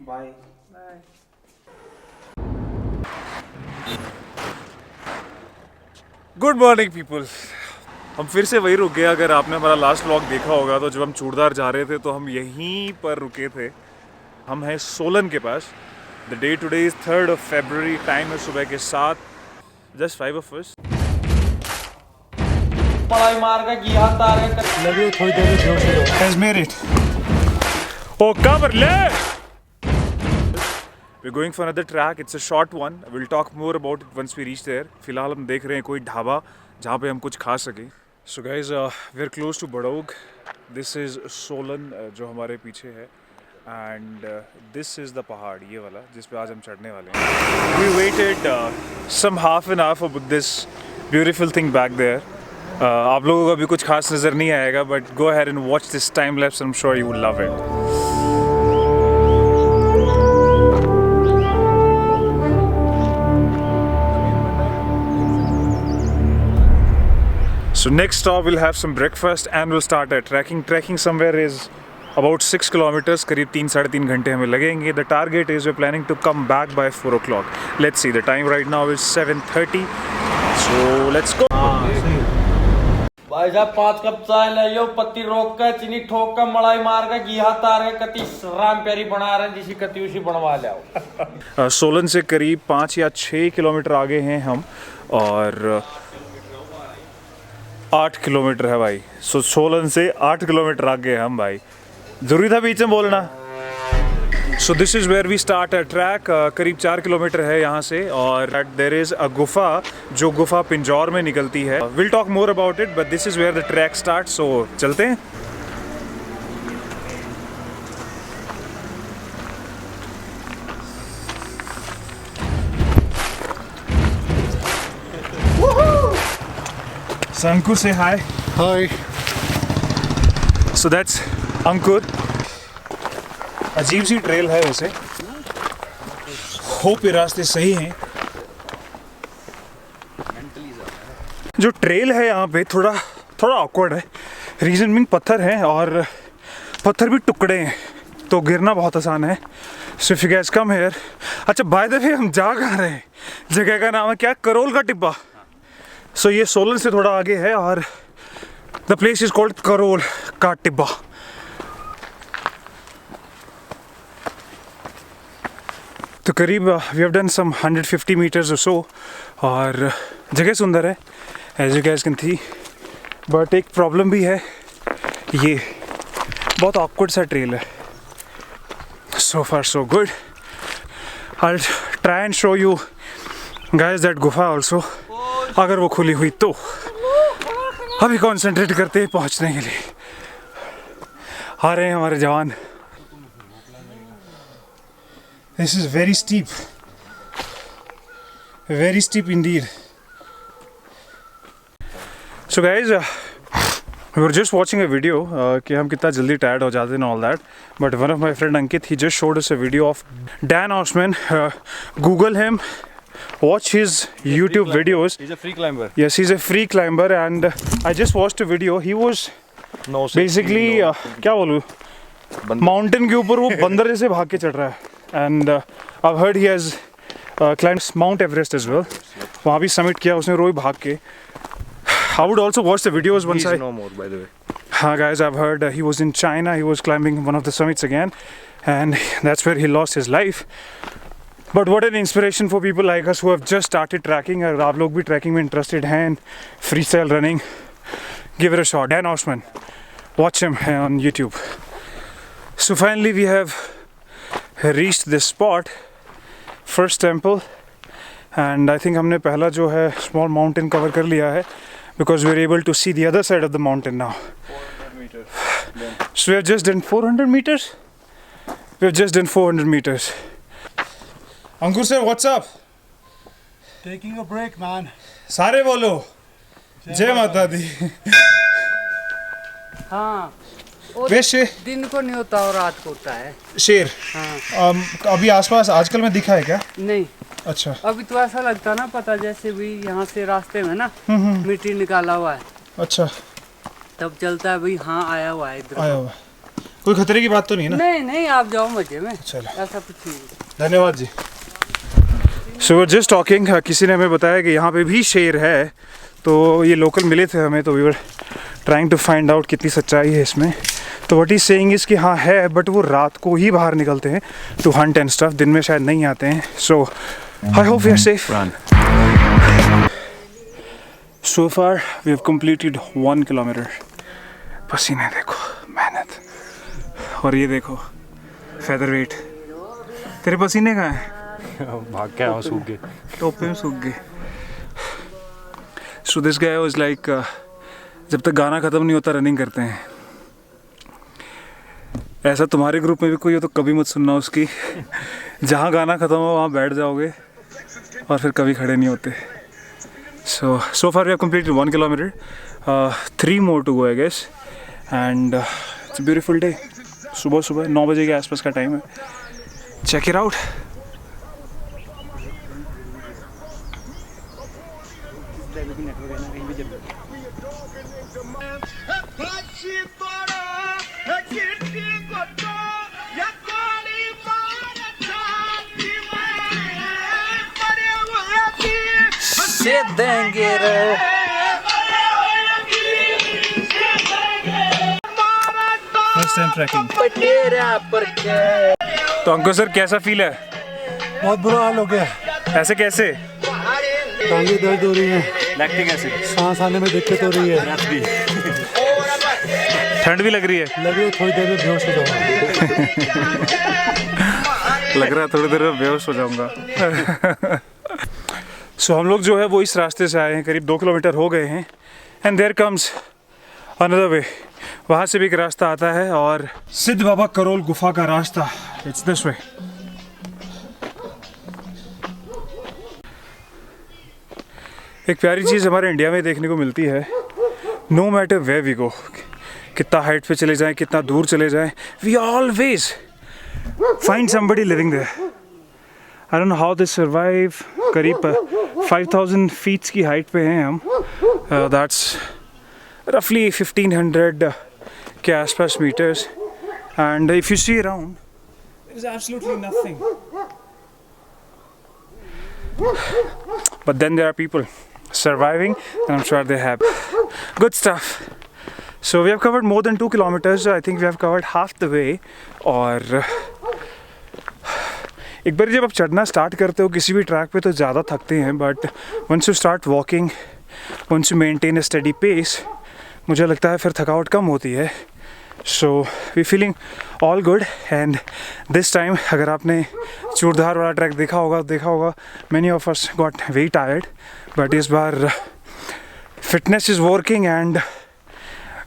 Bye. Good morning people. हम फिर से वही रुक गए। अगर आपने हमारा लास्ट व्लॉग देखा होगा तो जब हम चूड़दार जा रहे थे तो हम यहीं पर रुके थे। हम हैं सोलन के पास। The day today is 3rd February। Time है सुबह के 7, जस्ट 5 of us। पढ़ाई मार का किया तार लगे थोड़ी देर में जोश से Has made it. Oh, cover le! We're going for another track. It's a short one. We'll talk more about it once we reach there. फिलहाल हम देख रहे हैं कोई ढाबा जहाँ पे हम कुछ खा सकें। So guys, we're close to Badaug. This is Solan, जो हमारे पीछे है, and this is the पहाड़, ये वाला जिस पे आज हम चढ़ने वाले हैं। We waited some half an hour for this beautiful thing back there. आप लोगों को अभी कुछ खास नज़र नहीं आएगा, but go ahead and watch this time lapse. I'm sure you will love it. So next stop we'll have some breakfast and we'll start our trekking. Trekking somewhere is about 6 kilometers. करीब 3-3.5 घंटे हमें लगेंगे. The target is we're planning to come back by 4 o'clock. Let's see. The time right now is 7:30. So let's go. भाई साहब 5 cup चाय ले यो, पत्ती रोक कर चीनी ठोक कर मलाई मार कर घी तार के कति राम प्यारी बना रहे हैं, जिसी कति उसी बनवा ले। सोलन से करीब 5 या 6 किलोमीटर आगे हैं हम और 8 किलोमीटर है भाई। सो सोलन से 8 किलोमीटर आगे हैं हम भाई। जरूरी था बीच में बोलना। So this is where we start a track. करीब 4 किलोमीटर है यहाँ से और देयर इज़ अ गुफा, जो गुफा पिंजौर में निकलती है। Will talk more about it, but this is where the track start. So चलते हैं। अंकुर से हाय। हाय। सो दैट्स अंकुर। अजीब सी ट्रेल है वैसे, होप ये रास्ते सही हैं। जो ट्रेल है यहाँ पे थोड़ा ऑकवर्ड है। रीजन मीन पत्थर हैं और पत्थर भी टुकड़े हैं, तो गिरना बहुत आसान है। So if you guys come here. अच्छा बाय द वे हम जा कहाँ रहे हैं? जगह का नाम है क्या? करोल का टिब्बा। सो ये सोलन से थोड़ा आगे है और the place is called Karol का टिब्बा। तो करीब we have done some 150 metres और सो, और जगह सुंदर है as you guys can see, but एक प्रॉब्लम भी है, ये बहुत ऑकवर्ड सा ट्रेल है। So far so good. I will try and show you guys that गुफा आल्सो, अगर वो खुली हुई तो। अभी कॉन्सेंट्रेट करते हैं पहुंचने के लिए। आ रहे हैं हमारे जवान। This is very steep indeed. So guys, we were just watching a video कि हम कितना जल्दी टायर्ड हो जाते हैं and all that. But one of my friend Ankit, he just showed us a video of Dan Osman. Google him, watch his YouTube videos. He's a free climber. Yes, he's a free climber and I just watched a video. He was basically क्या बोलूँ, mountain के ऊपर वो बंदर जैसे भाग के चढ़ रहा है। And I've heard he has climbed Mount Everest as well. वहाँ भी summit किया उसने रोज भाग के। I would also watch the videos once. He's no more, by the way. हाँ guys, I've heard he was in China. He was climbing one of the summits again, and that's where he lost his life. But what an inspiration for people like us who have just started tracking. अगर आप लोग भी tracking में interested हैं and freestyle running, give it a shot. Dan Osman, watch him on YouTube. So finally we have reached this spot, first temple, and I think हमने पहला जो है small mountain cover कर लिया है, because we're able to see the other side of the mountain now. 400 meters. So we have just done 400 meters. We have just done 400 meters. Ankur sir, what's up? Taking a break, man. सारे बोलो जय माता दी। हाँ, और वैसे दिन को नहीं होता और रात को होता है। शेर हाँ। अभी आसपास आजकल में दिखा है क्या? नहीं, अच्छा। अभी तो ऐसा लगता ना, पता जैसे भी यहाँ से रास्ते में ना मिट्टी निकाला हुआ है, अच्छा, तब चलता है भाई हाँ आया हुआ है इधर। आया हुआ। कोई खतरे की बात तो नहीं है ना? नहीं नहीं, आप जाओ मजे में, चलो, ऐसा कुछ नहीं। धन्यवाद जी। सो जस्ट टॉकिंग, किसी ने हमें बताया कि यहाँ पे भी शेर है, तो ये लोकल मिले थे हमें, तो we were trying to find out कितनी सच्चाई है इसमें। तो व्हाट इज सेइंग इज कि हाँ है, बट वो रात को ही बाहर निकलते हैं टू हंट एंड स्टफ, दिन में शायद नहीं आते हैं। So I hope we are safe. So far we have completed 1 kilometre. पसीने देखो, मेहनत, और ये देखो फेदर वेट। तेरे पसीने कहाँ हैं? भाग के आऊँ, सूख गए, टोपे में सूख गए। So this guy was like, जब तक गाना ख़त्म नहीं होता रनिंग करते हैं। ऐसा तुम्हारे ग्रुप में भी कोई हो तो कभी मत सुनना उसकी। जहाँ गाना ख़त्म हो वहाँ बैठ जाओगे और फिर कभी खड़े नहीं होते। So far we have completed 1 kilometer, 3 more to go I guess, and it's a beautiful day. सुबह 9 बजे के आसपास का टाइम है। Check it out. देंगे रे First time trekking. तो अंकुर सर कैसा फील है? बहुत बुरा हाल हो गया। ऐसे कैसे? टांगे दर्द हो रही है, लैक्टिक एसिड, सांस आने में दिक्कत हो रही है, ठंड भी लग रही है। लग रही है थोड़ी देर में बेहोश हो जाऊंगा। लग रहा है थोड़ी देर में बेहोश हो जाऊंगा। सो हम लोग जो है वो इस रास्ते से आए हैं, करीब 2 किलोमीटर हो गए हैं, and there comes another way. वहाँ से भी एक रास्ता आता है, और सिद्ध बाबा करोल गुफा का रास्ता, इट्स दिस वे। एक प्यारी चीज़ हमारे इंडिया में देखने को मिलती है, no matter where we go, कितना हाइट पे चले जाएं, कितना दूर चले जाएं, we always find somebody living there. I don't know how they survive. करीब 5000 फीट्स की हाइट पे हैं हम, दैट्स रफली 1500 के आसपास metres, and if you see around there is absolutely nothing, but then there are people surviving, and I'm sure they have good stuff. So we have covered more than 2 kilometers. I think we have covered half the way. और एक बार जब आप चढ़ना start करते हो किसी भी track पे तो ज़्यादा थकते हैं, but once you start walking, once you maintain a steady pace, मुझे लगता है फिर थकावट कम होती है। So we're feeling all good, and this time अगर आपने चूड़धार वाला ट्रैक देखा होगा many of us got very tired, but इस बार fitness is working and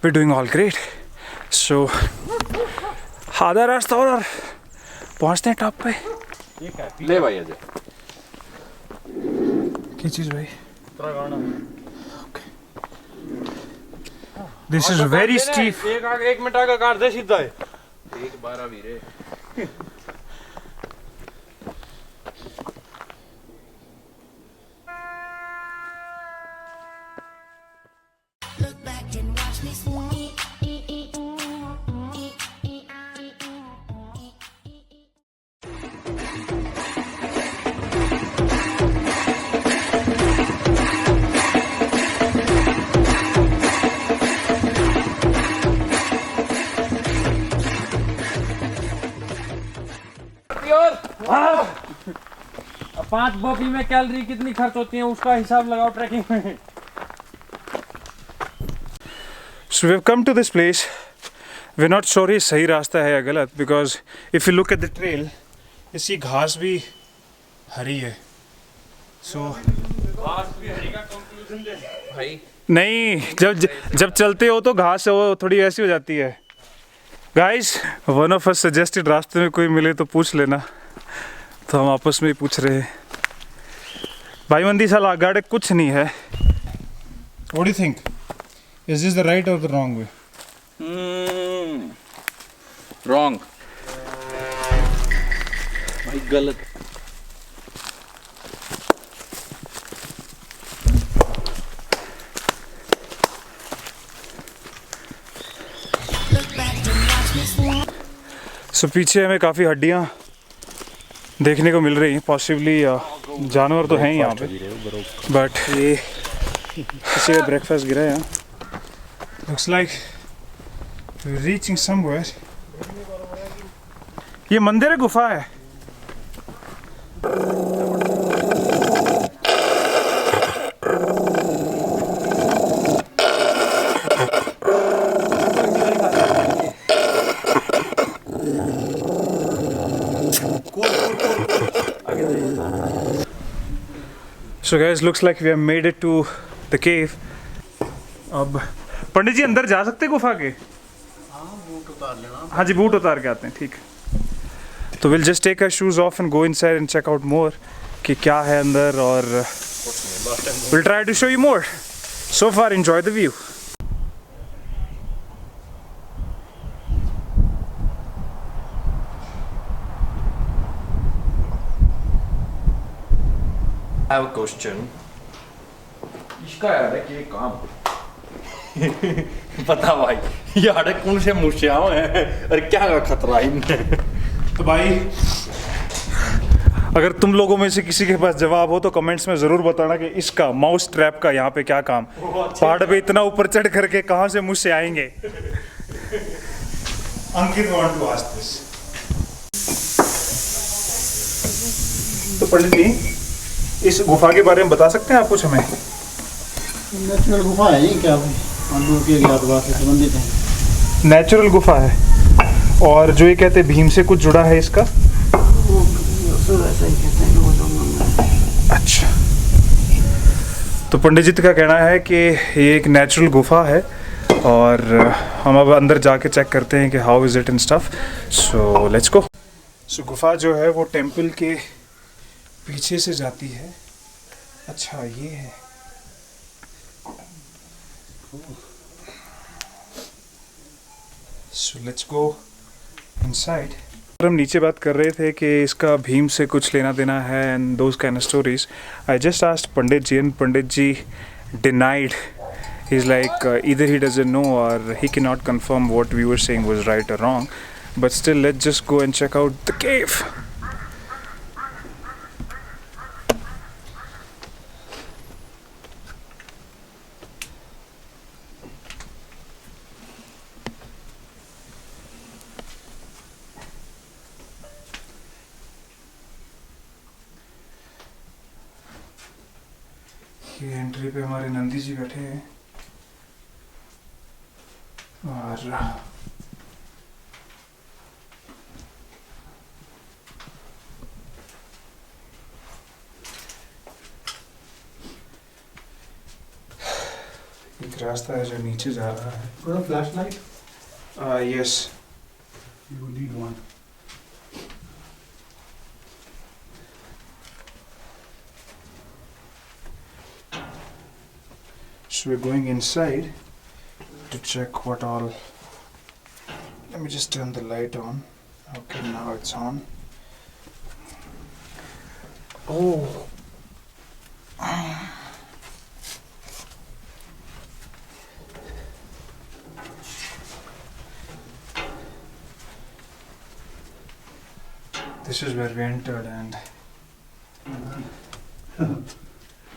we're doing all great. So आधा रास्ता और पहुँचते हैं टॉप पे। ले भाई अजय क्या चीज़ भाई? This is very steep. एक मिनट का काट दे सीधा है। एक 12 वीरे Look back and watch me swing. अब 5 बॉबी में कैलोरी कितनी खर्च होती है उसका हिसाब लगाओ ट्रैकिंग में। So we have come to this place. We're not sure ये सही रास्ता है या गलत, because if you look at the trail, इसकी घास भी हरी है। So भाई नहीं, जब चलते हो तो घास वो थोड़ी ऐसी हो जाती है। Guys, one of us suggested रास्ते में कोई मिले तो पूछ लेना, तो हम आपस में ही पूछ रहे हैं। भाई मंदी साल आगाड़े कुछ नहीं है। What do you think? Is this the right or the wrong way? Wrong. भाई गलत। Look back and watch me swing. सो पीछे हमें काफ़ी हड्डियाँ देखने को मिल रही हैं, पॉसिबली जानवर तो हैं ही यहाँ पे, बट ये किसी का ब्रेकफास्ट गिरा है यहाँ। Looks like reaching somewhere. ये मंदिर है, गुफा है? So guys, looks like we have made it to the cave. अब पंडित जी अंदर जा सकते हैं गुफा के? हाँ जी, बूट उतार के आते हैं, ठीक है। तो we'll just take our shoes off and go inside and check out more कि क्या है अंदर, और we'll try to show you more. So far, enjoy the view. I have a question. इसका यार है कि काम पता भाई, यार कौन से मुझसे आए हैं और क्या का खतरा इनमें। तो भाई अगर तुम लोगों में से किसी के पास जवाब हो तो कमेंट्स में ज़रूर बताना कि इसका माउस ट्रैप का यहाँ पे क्या काम। पहाड़ पे इतना ऊपर चढ़ करके कहाँ से मुझसे आएंगे। अंकित वांट टू आस्क दिस। तो पंडित जी, इस गुफा के बारे में बता सकते हैं आप कुछ हमें? नेचुरल गुफा है ये, क्या हम लोग के ज्ञातवास से संबंधित है। नेचुरल गुफा है, और जो ये कहते हैं भीम से कुछ जुड़ा है इसका? ऐसा ही कहते हैं कि वो जो अच्छा, तो पंडित जी का कहना है कि ये एक नेचुरल गुफा है, और हम अब अंदर जाके चेक करते हैं कि how is it and stuff. So let's go. So गुफा जो है वो टेंपल के पीछे से जाती है। अच्छा, ये है। So let's go inside. हम नीचे बात कर रहे थे कि इसका भीम से कुछ लेना देना है and those kind of stories. I just asked Pandit ji and Pandit ji denied. He's like either he doesn't know or he cannot confirm what we were saying was right or wrong. But still, let's just go and check out the cave. ये entry पे हमारे नंदी जी बैठे हैं, और एक रास्ता है जो नीचे जा रहा है। थोड़ा flash light, yes, you need one. So we're going inside to check what all. Let me just turn the light on. Okay, now it's on. Oh. This is where we entered, and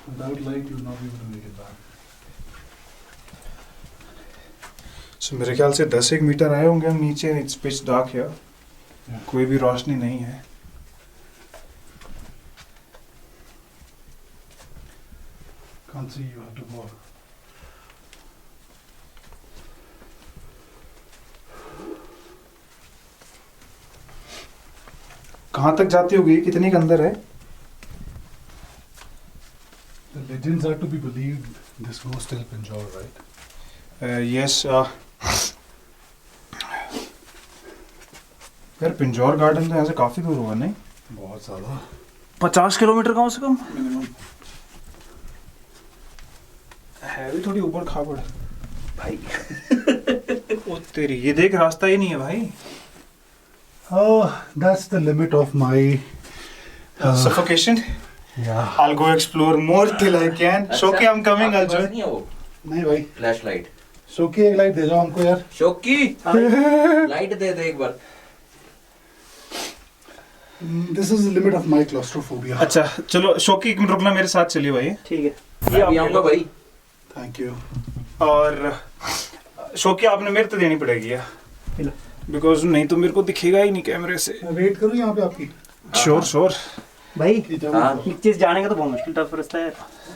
Without light, you will not be able to make it back. so मेरे ख्याल से 10-1 metre आए होंगे हम नीचे। It's pitch dark here. कोई भी रोशनी नहीं है। Can't see, you have to go. कहाँ तक जाती होगी? कितने के अंदर है? The legends are to be believed. This goes till Pinjore, right? Yes. यार पिंजौर गार्डन तो यहाँ से काफी दूर होगा नहीं? बहुत ज़्यादा। 50 किलोमीटर कम से कम है भी, थोड़ी ऊपर खाबड़ भाई। ओ तेरी, ये देख रास्ता ही नहीं है भाई। Oh, that's the limit of my suffocation. Yeah. I'll go explore more till I can. Shoki, I'm coming. I'll join. नहीं है वो नहीं भाई, फ्लैश लाइट। शोकी एक लाइट दे जाओ हमको यार। शोकी लाइट दे दे एक बार। This is the limit of my claustrophobia. अच्छा चलो शौकी एक मिनट रुकना, मेरे साथ चलिए भाई। ठीक है, ये आप आऊंगा भाई। Thank you. और शौकी आपने मेरे तो देनी पड़ेगी यार, बिकॉज नहीं तो मेरे को दिखेगा ही नहीं कैमरे से। मैं वेट करूँ यहाँ पे आपकी? Sure sure. भाई हाँ। नीचे जाने का तो बहुत मुश्किल टफ रास्ता है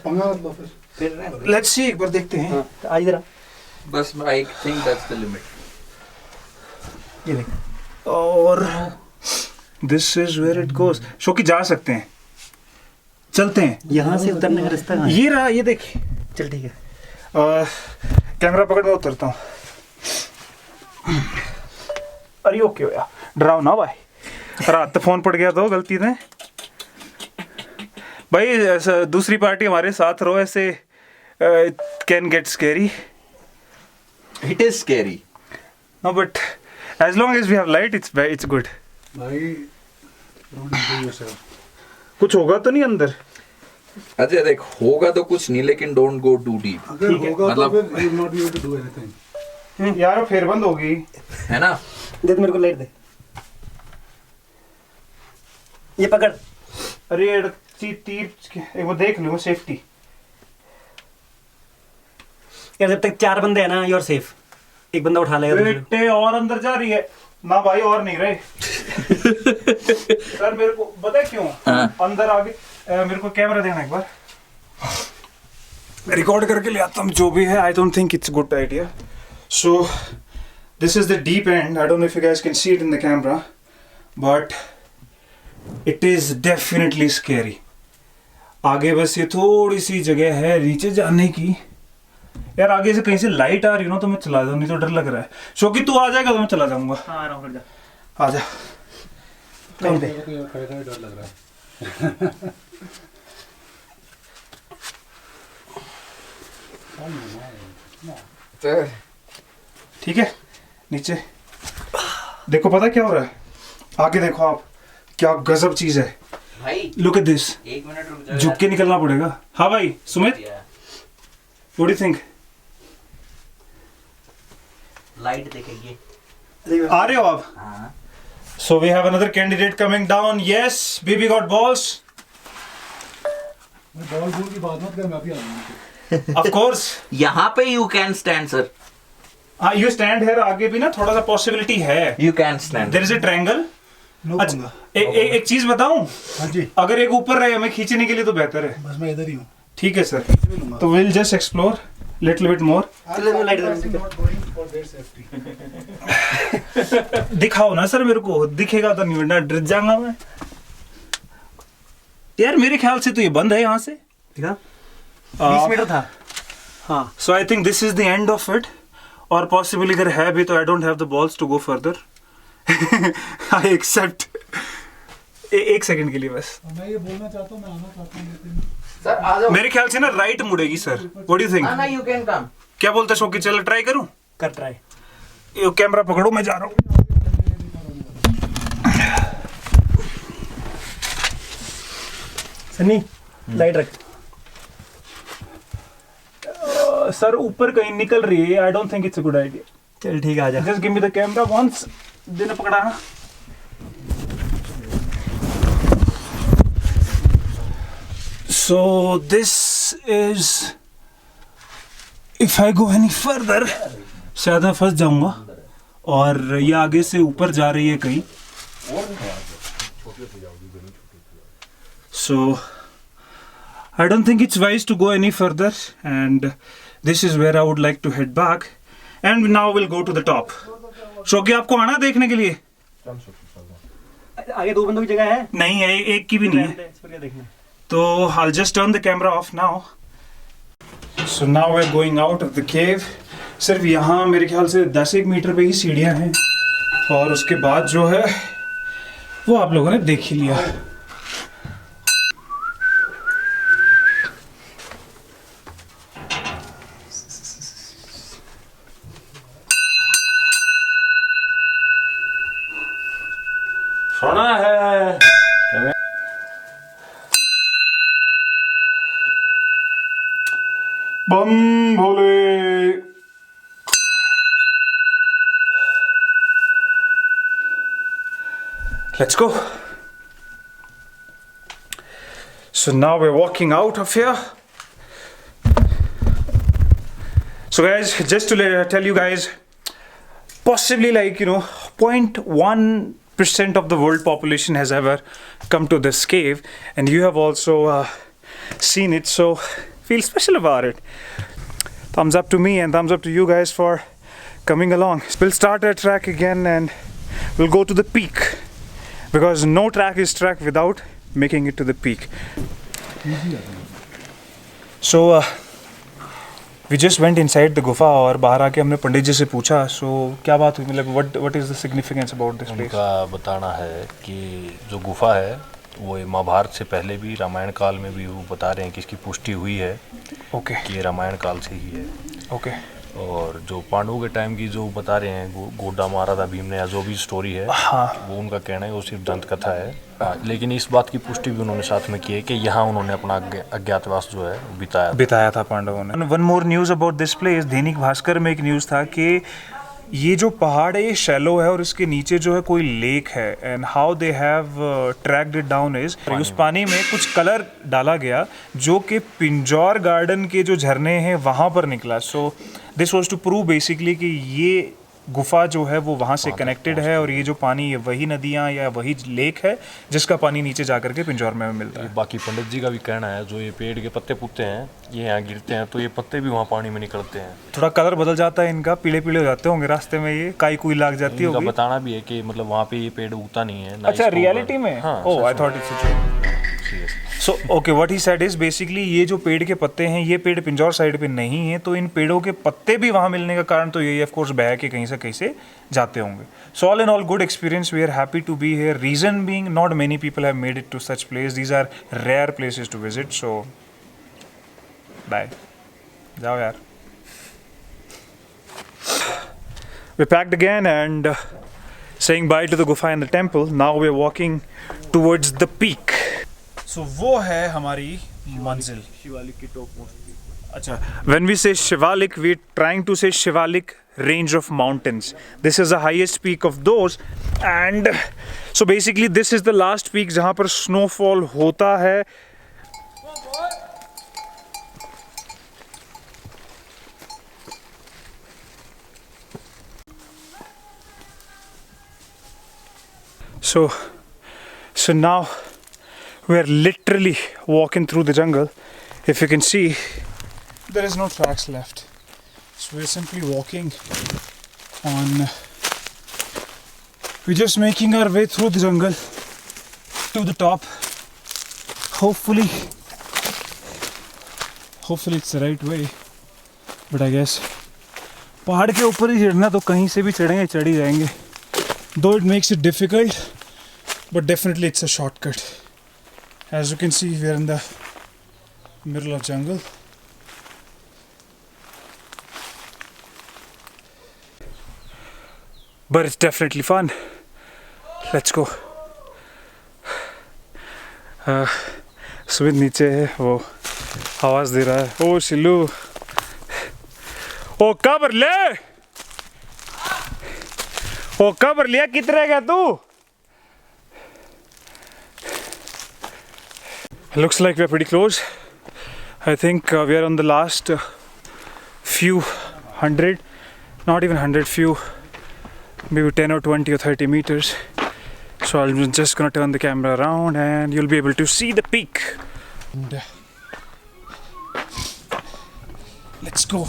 पंगा मत लो फिर। फिर लेट्स सी, एक बार देखते हैं। हाँ, तो आज इधर आ। बस I think that's the limit. ये देख, और this is where it goes. शौकी जा सकते हैं, चलते हैं। यहाँ से उतरने का रास्ता कहाँ है? ये रहा, ये देखिए। चल ठीक है। कैमरा पकड़ में उतरता हूँ। अरे ओके हो यार, डराओ ना भाई, रात तो फोन पड़ गया तो गलती से भाई। ऐसा दूसरी पार्टी हमारे साथ रहो, ऐसे can get scary. It is scary. No but as long as we have light it's good. भाई don't enjoy yourself. कुछ होगा तो नहीं अंदर? अजय देख, होगा तो कुछ नहीं, लेकिन डोंट गो टू डीप। अगर होगा तो मतलब- फिर you will not be able to do anything. यार वो फेर बंद होगी। है ना? दे मेरे को लाइट दे, ये पकड़। अरे ये तीर एक वो देख लो, सेफ्टी। यार जब तक 4 बंदे हैं ना, यू आर सेफ। एक बंदा उठा लेगा दूसरे को। बेटे और अंदर जा रही है ना भाई, और नहीं रहे। सर मेरे को पता है क्यों अंदर आगे, मेरे को कैमरा देना एक बार, रिकॉर्ड करके ले आता हूँ जो भी है। I don't think it's good idea. So this is the deep and. I don't know if you guys can see it in the camera, but it is definitely scary. आगे बस ये थोड़ी सी जगह है नीचे जाने की। यार आगे से कहीं से लाइट आ रही हो ना तो मैं चला जाऊँ, नहीं तो डर लग रहा है। शौकी तू आ जाएगा तो मैं चला जाऊंगा। हाँ आ रहा हूँ, आ जा। कहीं पे। खड़े खड़े डर लग रहा है। ठीक है, नीचे देखो, पता क्या हो रहा है? आगे देखो आप, क्या गजब चीज है। भाई लुक एट दिस। 1 मिनट रुक जा। झुक के निकलना पड़ेगा। हाँ भाई Sumit, what do you think? Light देखेंगे। आ रहे हो आप? हाँ। So we have another candidate coming down. Yes, baby got balls. मैं बॉल बॉल की बात मत कर, मैं अभी आ रहा हूँ। Of course. यहाँ पे यू कैन स्टैंड सर। हाँ, you stand here। आगे भी ना थोड़ा सा possibility है। You can stand. There is a triangle. No अच्छा, पंगा। एक चीज बताऊं, हाँ जी, अगर एक ऊपर रहे हमें खींचने के लिए तो बेहतर है। बस मैं इधर ही हूँ। ठीक है सर, तो we'll just explore little bit more. चलो, light they. Not going for their safety. दिखाओ ना सर, मेरे को दिखेगा तो नहीं वरना डर जाऊंगा मैं। यार मेरे ख्याल से तो ये बंद है यहाँ से। दिखा 20 मीटर था। हाँ So I think this is the end of it. और possibly अगर है भी तो I don't have the balls to go further. I accept. एक सेकंड के लिए बस। मैं ये बोलना चाहता हूँ, मैं आना चाहता हूँ लेकिन सर आ जाओ। मेरे ख्याल से ना राइट मुड़ेगी sir. What do you think? ना यू कैन कम। क्या बोलते शौकी, चल ट्राई करूं? कर ट्राई। ये कैमरा पकड़ो, मैं जा रहा हूँ। सनी लाइट रख। सर ऊपर कहीं निकल रही है। I don't think it's a good idea. चल ठीक है, आ जा। Just give me the camera once. देना पकड़ा। So this is, if I go any further, शायद मैं फंस जाऊंगा। और ये आगे से ऊपर जा रही है कहीं। So I don't think it's wise to go any further, and this is where I would like to head back. And now we'll go to the top. शौकी आपको आना देखने के लिए? आगे 2 बंदों की जगह है। नहीं है, एक की भी नहीं है। इस पर क्या देखना है? So I'll just turn the camera off now. So now we're going out of the cave. सिर्फ यहाँ मेरे ख्याल से 10-1 मीटर पे ही सीढ़ियाँ हैं, और उसके बाद जो है वो आप लोगों ने देख ही लिया। सोना है। बम भोले। Let's go. So now we're walking out of here. So guys, just to tell you guys, possibly 0.1% of the world population has ever come to this cave, and you have also seen it, so feel special about it. Thumbs up to me and thumbs up to you guys for coming along. We'll start our trek again and we'll go to the peak, because no track is track without making it to the peak. So we just went inside the गुफा और बाहर आके हमने पंडित जी से पूछा, so क्या बात हुई, मतलब what is the significance about this place? उनका बताना है कि जो गुफा है वो महाभारत से पहले भी, रामायण काल में भी वो बता रहे हैं कि इसकी पुष्टि हुई है ओके कि ये रामायण काल से ही है। ओके और जो पांडवों के टाइम की जो बता रहे हैं गोड्डा मारा था भीम ने, या जो भी स्टोरी है वो उनका कहना है वो सिर्फ दंत कथा है। लेकिन इस बात की पुष्टि भी उन्होंने साथ में की है कि यहाँ उन्होंने अपना अज्ञातवास जो है बिताया था पांडवों ने। One more news about this place, Dainik Bhaskar में एक न्यूज़ था कि ये जो पहाड़ है ये शैलो है और इसके नीचे जो है कोई लेक है, and how they have tracked it down is उस पानी में कुछ कलर डाला गया जो कि पिंजौर गार्डन के जो झरने हैं वहाँ पर निकला। So this was to prove basically कि ये गुफा जो है वो वहाँ से कनेक्टेड है, और ये जो पानी ये वही नदियाँ या वही लेक है जिसका पानी नीचे जा करके पिंजौर में मिलता है। बाकी पंडित जी का भी कहना है जो ये पेड़ के पत्ते पुत्ते हैं ये यहाँ गिरते हैं तो ये पत्ते भी वहाँ पानी में निकलते हैं, थोड़ा कलर बदल जाता है इनका, पीले पीले हो जाते होंगे रास्ते में, ये काई कुई लग जाती है। इनका बताना भी है कि मतलब वहाँ पे ये पेड़ उगता नहीं है। अच्छा, रियलिटी में? Oh, I thought it's so okay, what he said is basically ये जो पेड़ के पत्ते हैं ये पेड़ पिंजौर साइड पे नहीं है, तो इन पेड़ों के पत्ते भी वहाँ मिलने का कारण तो यही ऑफ कोर्स बह के कहीं से जाते होंगे। So all in all good experience, we are happy to be here. Reason being not many people have made it to such place, these are rare places to visit. So bye, जाओ यार। We packed again and saying bye to the gufa and the temple. Now we're walking towards the peak. So वो है हमारी मंजिल, शिवालिक की top most. अच्छा, when we say Shivalik, we're trying to say Shivalik range of mountains. This is the highest peak of those, and so basically this is the last peak जहाँ पर snowfall होता है। So now we're literally walking through the jungle. If you can see, there is no tracks left. So we're simply walking on. We're just making our way through the jungle to the top. Hopefully it's the right way. But I guess पहाड़ के ऊपर ही चढ़ना तो कहीं से भी चढ़ेंगे, चढ़ ही जाएंगे. Though it makes it difficult, but definitely it's a shortcut. As you can see, we are in the middle of jungle. But it's definitely fun. Let's go. Sumit नीचे है, वो आवाज दे रहा है, ओ शिल्लू, ओ कबर ले, ओ कबर लिया, कितना रहेगा तू? Looks like we're pretty close. I think we are on the last few hundred, not even 100, few, maybe 10 or 20 or 30 meters. So I'm just gonna turn the camera around and you'll be able to see the peak. And, let's go.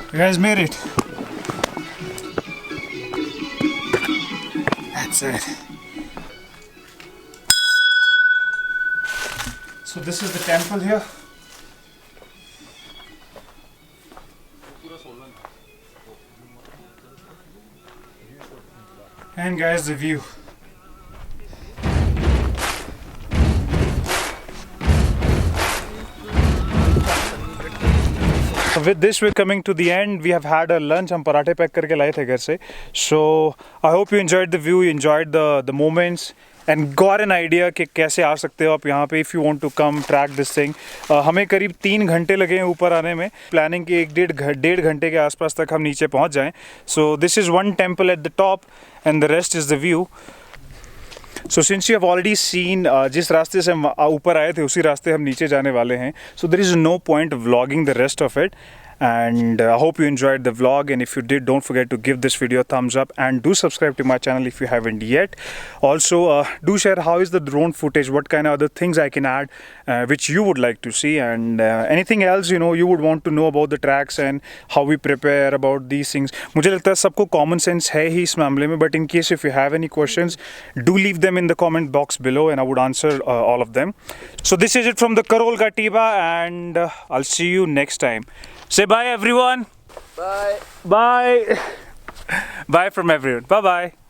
You guys made it. That's it. So this is the temple here. And guys, the view. With this we're coming to the end. We have had a lunch. हम पराठे pack करके लाए थे घर से. So I hope you enjoyed the view, you enjoyed the moments, and got an idea कि कैसे आ सकते हो आप यहाँ पे if you want to come track this thing. हमें करीब 3 घंटे लगे हैं ऊपर आने में, प्लानिंग कि 1-1.5 घंटे के आसपास तक हम नीचे पहुँच जाएं। सो this is one temple at the top and the rest is the view. So since you have already seen जिस रास्ते से हम ऊपर आए थे उसी रास्ते हम नीचे जाने वाले हैं। So there is no point vlogging the rest of it, and I hope you enjoyed the vlog, and if you did, don't forget to give this video a thumbs up and do subscribe to my channel if you haven't yet. Also do share how is the drone footage, what kind of other things I can add which you would like to see, and anything else you know you would want to know about the tracks and how we prepare about these things. मुझे लगता है सबको common sense है ही इस मामले में, but in case if you have any questions, do leave them in the comment box below and I would answer all of them. So this is it from the Karol Gatiba, and I'll see you next time. Say bye everyone. Bye. Bye. Bye from everyone. Bye bye.